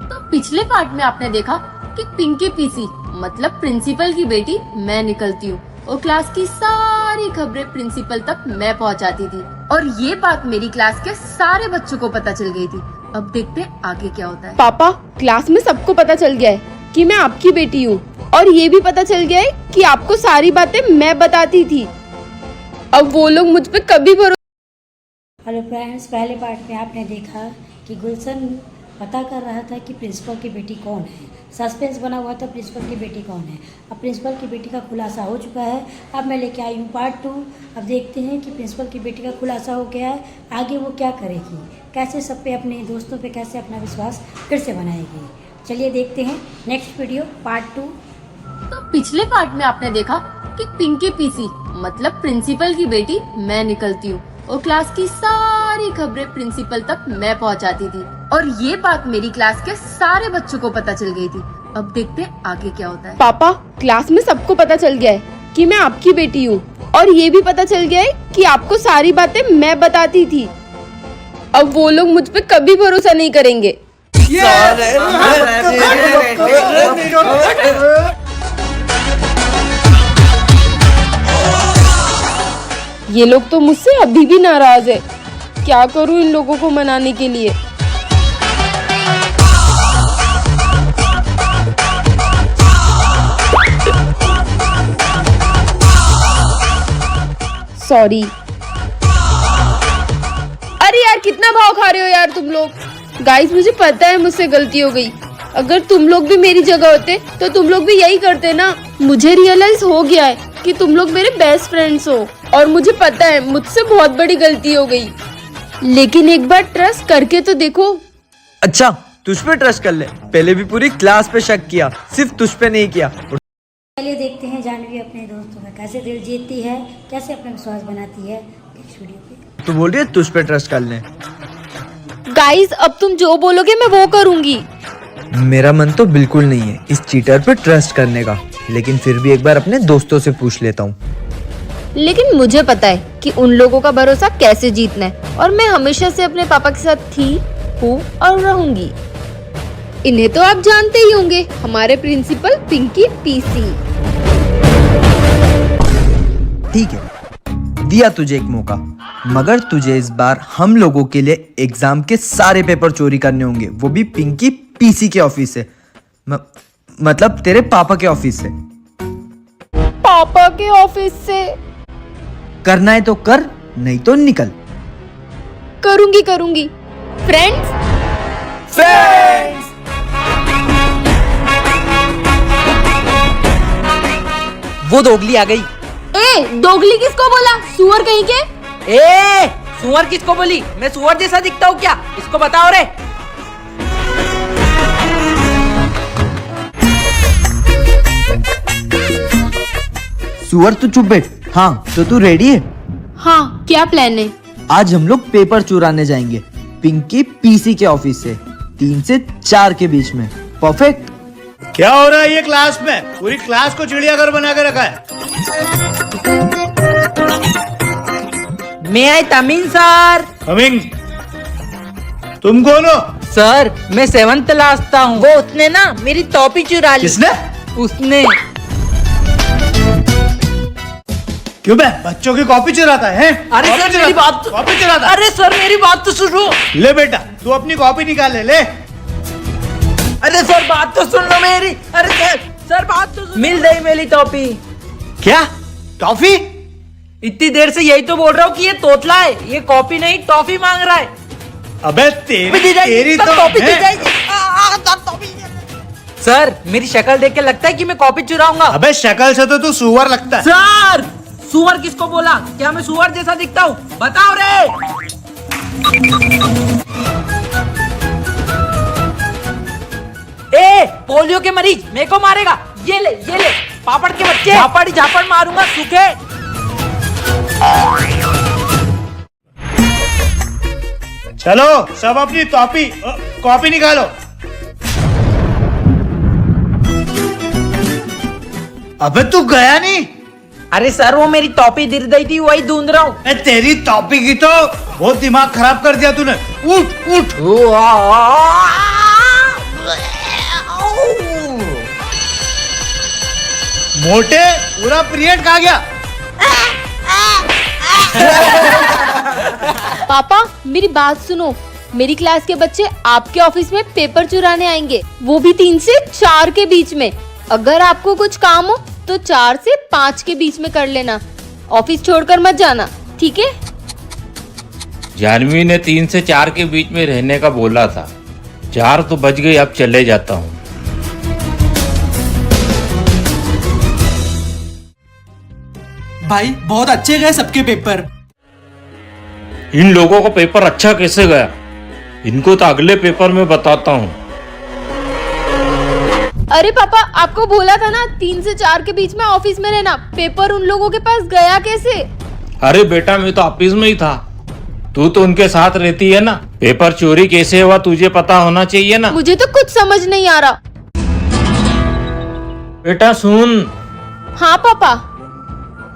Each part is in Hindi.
तो पिछले पार्ट में आपने देखा कि पिंकी पीसी मतलब प्रिंसिपल की बेटी मैं निकलती हूँ और क्लास की सारी खबरें प्रिंसिपल तक मैं पहुँचाती थी और ये बात मेरी क्लास के सारे बच्चों को पता चल गई थी। अब देखते हैं आगे क्या होता है। पापा, क्लास में सबको पता चल गया है कि मैं आपकी बेटी हूँ और ये भी पता चल गया है कि आपको सारी बातें मैं बताती थी। अब वो लोग मुझ पे कभी भरोसा। हेलो फ्रेंड्स, पहले पार्ट में आपने देखा कि गुलशन पता कर रहा था कि प्रिंसिपल की बेटी कौन है। सस्पेंस बना हुआ था प्रिंसिपल की बेटी कौन है। अब प्रिंसिपल की बेटी का खुलासा हो चुका है। अब मैं लेके आई हूँ पार्ट 2। अब देखते हैं कि प्रिंसिपल की बेटी का खुलासा हो गया है, आगे वो क्या करेगी, कैसे सब पे अपने दोस्तों पे कैसे अपना विश्वास फिर से बनाएगी। चलिए देखते हैं नेक्स्ट वीडियो पार्ट 2। तो पिछले पार्ट में आपने देखा कि पिंकी पीसी मतलब प्रिंसिपल की बेटी मैं निकलती हूँ और क्लास की सारी खबरें प्रिंसिपल तक मैं पहुँचाती थी और ये बात मेरी क्लास के सारे बच्चों को पता चल गई थी। अब देखते हैं आगे क्या होता है। पापा, क्लास में सबको पता चल गया है कि मैं आपकी बेटी हूँ और ये भी पता चल गया है कि आपको सारी बातें मैं बताती थी। अब वो लोग मुझ पे कभी भरोसा नहीं करेंगे। ये लोग तो मुझसे अभी भी नाराज है। क्या करूं इन लोगों को मनाने के लिए। सॉरी। अरे यार, कितना भाव खा रहे हो यार तुम लोग। गाइस, मुझे पता है मुझसे गलती हो गई। अगर तुम लोग भी मेरी जगह होते तो तुम लोग भी यही करते ना। मुझे रियलाइज हो गया है कि तुम लोग मेरे बेस्ट फ्रेंड्स हो और मुझे पता है मुझसे बहुत बड़ी गलती हो गई, लेकिन एक बार ट्रस्ट करके तो देखो। अच्छा, तुझ पे ट्रस्ट कर ले। पहले भी पूरी क्लास पे शक किया, सिर्फ तुझ पे नहीं किया। चलिए देखते हैं जानवी अपने दोस्तों का कैसे दिल जीतती है, कैसे अपना विश्वास बनाती है नेक्स्ट वीडियो पे। तू बोल रही है तुझ पे ट्रस्ट कर ले। गाइस, अब तुम जो बोलोगे मैं वो करूंगी। मेरा मन तो बिल्कुल नहीं है इस चीटर पे ट्रस्ट करने का, लेकिन फिर भी एक बार अपने दोस्तों से पूछ लेता हूँ। लेकिन मुझे पता है कि उन लोगों का भरोसा कैसे जीतना है और मैं हमेशा से अपने पापा के साथ थी, हूँ और रहूंगी। इन्हें तो आप जानते ही होंगे, हमारे प्रिंसिपल पिंकी पीसी। ठीक है, दिया तुझे एक मौका, मगर तुझे इस बार हम लोगों के लिए एग्जाम के सारे पेपर चोरी करने होंगे, वो भी पिंकी पीसी के ऑफिस से। मतलब तेरे पापा के ऑफिस से। पापा के ऑफिस से? करना है तो कर, नहीं तो निकल। करूंगी। फ्रेंड्स, वो दोगली आ गई। ए, दोगली किसको बोला? सुअर कहीं के। ए, सुअर किसको बोली? मैं सुअर जैसा दिखता हूँ क्या? इसको बताओ रे। सुअर तू चुप बैठ। हाँ, तो तू रेडी है? हाँ, क्या प्लान है? आज हम लोग पेपर चुराने जाएंगे पिंकी पीसी के ऑफिस से 3 से 4 के बीच में। परफेक्ट। क्या हो रहा है ये क्लास में? पूरी क्लास को चिड़ियाघर बना के रखा है। मैं आई तमीन सर। कमिंग। तुम कौन हो? सर, मैं 7th क्लास था हूँ। वो उसने ना मेरी टॉपी चुरा ली। किसने? उसने। क्यों बे, बच्चों की कॉपी चुराता है? अरे सर, मेरी बात तो। कॉपी चुराता है? अरे सर, मेरी बात तो सुनो। ले बेटा, तू अपनी कॉपी निकाल ले। अरे सर, बात तो सुन लो मेरी। अरे सर बात तो सुन। मिल गई मेरी टॉपी। क्या टॉफी? इतनी देर से यही तो बोल रहा हूँ कि ये तोतला है, ये कॉपी नहीं टॉफी मांग रहा है। अबे तेरी तो टॉपी दी है। जाएगी। सर, मेरी शक्ल देख के लगता है कि मैं कॉपी चुराऊंगा। अबे शक्ल से तो तू सुअर लगता है। सर, सुअर किसको बोला? क्या मैं सुअर जैसा दिखता हूँ? बताओ रे। ए, पोलियो के मरीज मेरे को मारेगा। ये ले पापड़ के बच्चे। झापड़ मारूंगा सूखे। चलो सब अपनी कॉपी निकालो। अबे तू गया नहीं? अरे सर, वो मेरी टॉपी गिर गई थी, वही ढूंढ रहा हूँ। तेरी टॉपी की तो बहुत दिमाग खराब कर दिया तूने। उठ उठ। मोटे पूरा पीरियड कहाँ गया? पापा मेरी बात सुनो, मेरी क्लास के बच्चे आपके ऑफिस में पेपर चुराने आएंगे, वो भी 3 से 4 के बीच में। अगर आपको कुछ काम हो तो 4 से 5 के बीच में कर लेना, ऑफिस छोड़कर मत जाना, ठीक है? जानवी ने 3 से 4 के बीच में रहने का बोला था। 4 तो बज गई, अब चले जाता हूँ। भाई बहुत अच्छे गए सबके पेपर। इन लोगों को पेपर अच्छा कैसे गया, इनको तो अगले पेपर में बताता हूँ। अरे पापा आपको बोला था ना 3 से 4 के बीच में ऑफिस में रहना, पेपर उन लोगों के पास गया कैसे? अरे बेटा मैं तो ऑफिस में ही था, तू तो उनके साथ रहती है ना। पेपर चोरी कैसे हुआ तुझे पता होना चाहिए ना। मुझे तो कुछ समझ नहीं आ रहा। बेटा सुन, हाँ पापा।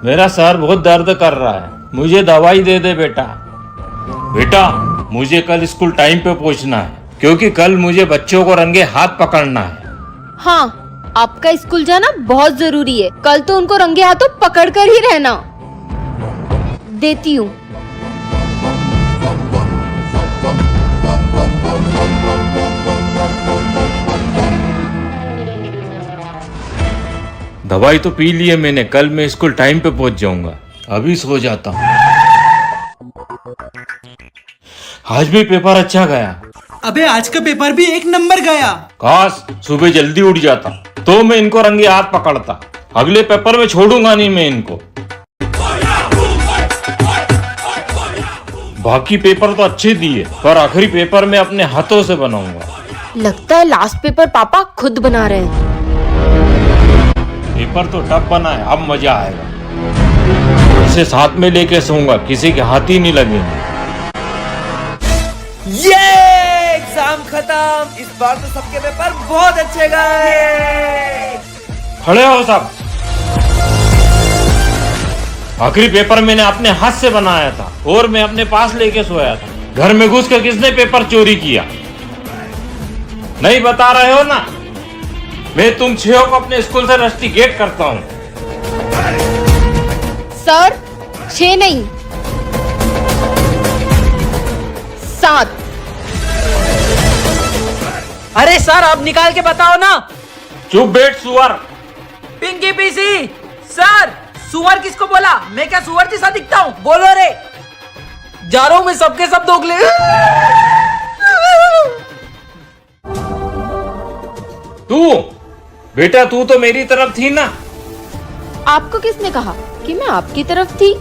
मेरा सर बहुत दर्द कर रहा है, मुझे दवाई दे दे बेटा। बेटा मुझे कल स्कूल टाइम पे पहुंचना है, क्योंकि कल मुझे बच्चों को रंगे हाथ पकड़ना है। हाँ आपका स्कूल जाना बहुत जरूरी है, कल तो उनको रंगे हाथों पकड़ कर ही रहना। देती हूँ। दवाई तो पी ली है मैंने, कल मैं स्कूल टाइम पे पहुंच जाऊंगा। अभी सो जाता हूँ। आज भी पेपर अच्छा गया। अबे आज का पेपर भी 1 नंबर गया। काश सुबह जल्दी उठ जाता तो मैं इनको रंगे हाथ पकड़ता। अगले पेपर में छोड़ूंगा नहीं मैं इनको। बाकी पेपर तो अच्छे दिए, पर आखिरी पेपर में अपने हाथों से बनाऊंगा। लगता है लास्ट पेपर पापा खुद बना रहे हैं। पेपर तो टफ बना है, अब मजा आएगा। इसे साथ में लेके सोऊंगा, किसी के हाथ ही नहीं लगेंगे। ये एग्जाम खत्म। इस बार तो सबके पेपर बहुत अच्छे गए। खड़े हो सब। आखिरी पेपर मैंने अपने हाथ से बनाया था और मैं अपने पास लेके सोया था। घर में घुस कर किसने पेपर चोरी किया? नहीं बता रहे हो ना? मैं तुम 6 को अपने स्कूल से रस्टिकेट करता हूँ। सर 6 नहीं 7। अरे सर आप निकाल के बताओ ना। चुप बैठ सुअर। पिंकी पीसी। सर सुअर किसको बोला? मैं क्या सुअर जैसा दिखता हूँ? बोलो रे। जा रहा हूँ मैं सबके सब दोगले। तू बेटा, तू तो मेरी तरफ थी ना। आपको किसने कहा कि मैं आपकी तरफ थी?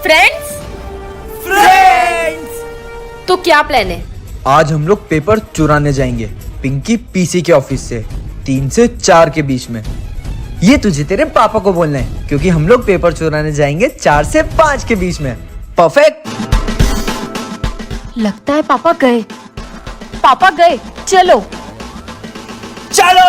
फ्रेंड्स तो क्या प्लान है? आज हम लोग पेपर चुराने जाएंगे पिंकी पीसी के ऑफिस से 3 से 4 के बीच में। ये तुझे तेरे पापा को बोलना है, क्योंकि हम लोग पेपर चुराने जाएंगे 4 से 5 के बीच में। परफेक्ट। लगता है पापा गए। पापा गए, चलो चलो।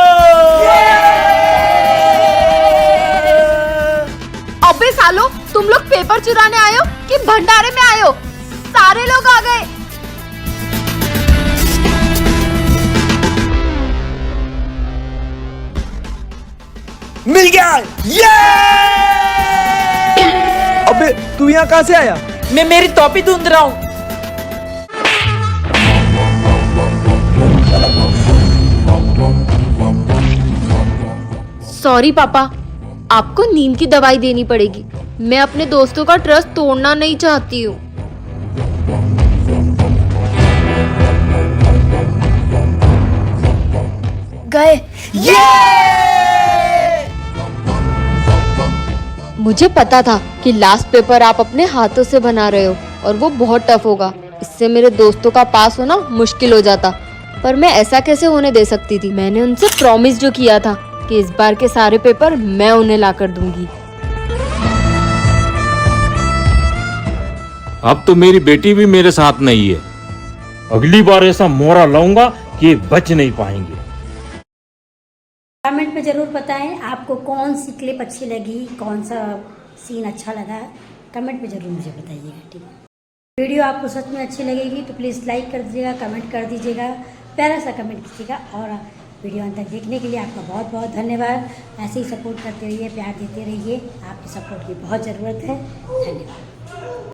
अबे सालो, तुम लोग पेपर चुराने आए हो कि भंडारे में आए हो? सारे लोग आ गए। मिल गया। ये अबे तू यहाँ कहाँ से आया? मैं मेरी टोपी ढूंढ रहा हूँ। सॉरी पापा, आपको नींद की दवाई देनी पड़ेगी। मैं अपने दोस्तों का ट्रस्ट तोड़ना नहीं चाहती हूँ। गए। मुझे पता था कि लास्ट पेपर आप अपने हाथों से बना रहे हो और वो बहुत टफ होगा। इससे मेरे दोस्तों का पास होना मुश्किल हो जाता, पर मैं ऐसा कैसे होने दे सकती थी। मैंने उनसे प्रॉमिस जो किया था कि इस बार के सारे पेपर मैं उन्हें ला कर दूंगी। अब तो मेरी बेटी भी मेरे साथ नहीं है। अगली बार ऐसा मोहरा लाऊंगा कि बच नहीं पाएंगे। कमेंट में ज़रूर बताएं आपको कौन सी क्लिप अच्छी लगी, कौन सा सीन अच्छा लगा। कमेंट में ज़रूर मुझे बताइएगा, ठीक है। वीडियो आपको सच में अच्छी लगेगी तो प्लीज़ लाइक कर दीजिएगा, कमेंट कर दीजिएगा, प्यारा सा कमेंट कीजिएगा। और वीडियो अंत तक देखने के लिए आपका बहुत बहुत धन्यवाद। ऐसे ही सपोर्ट करते रहिए, प्यार देते रहिए, आपकी सपोर्ट की बहुत ज़रूरत है। धन्यवाद।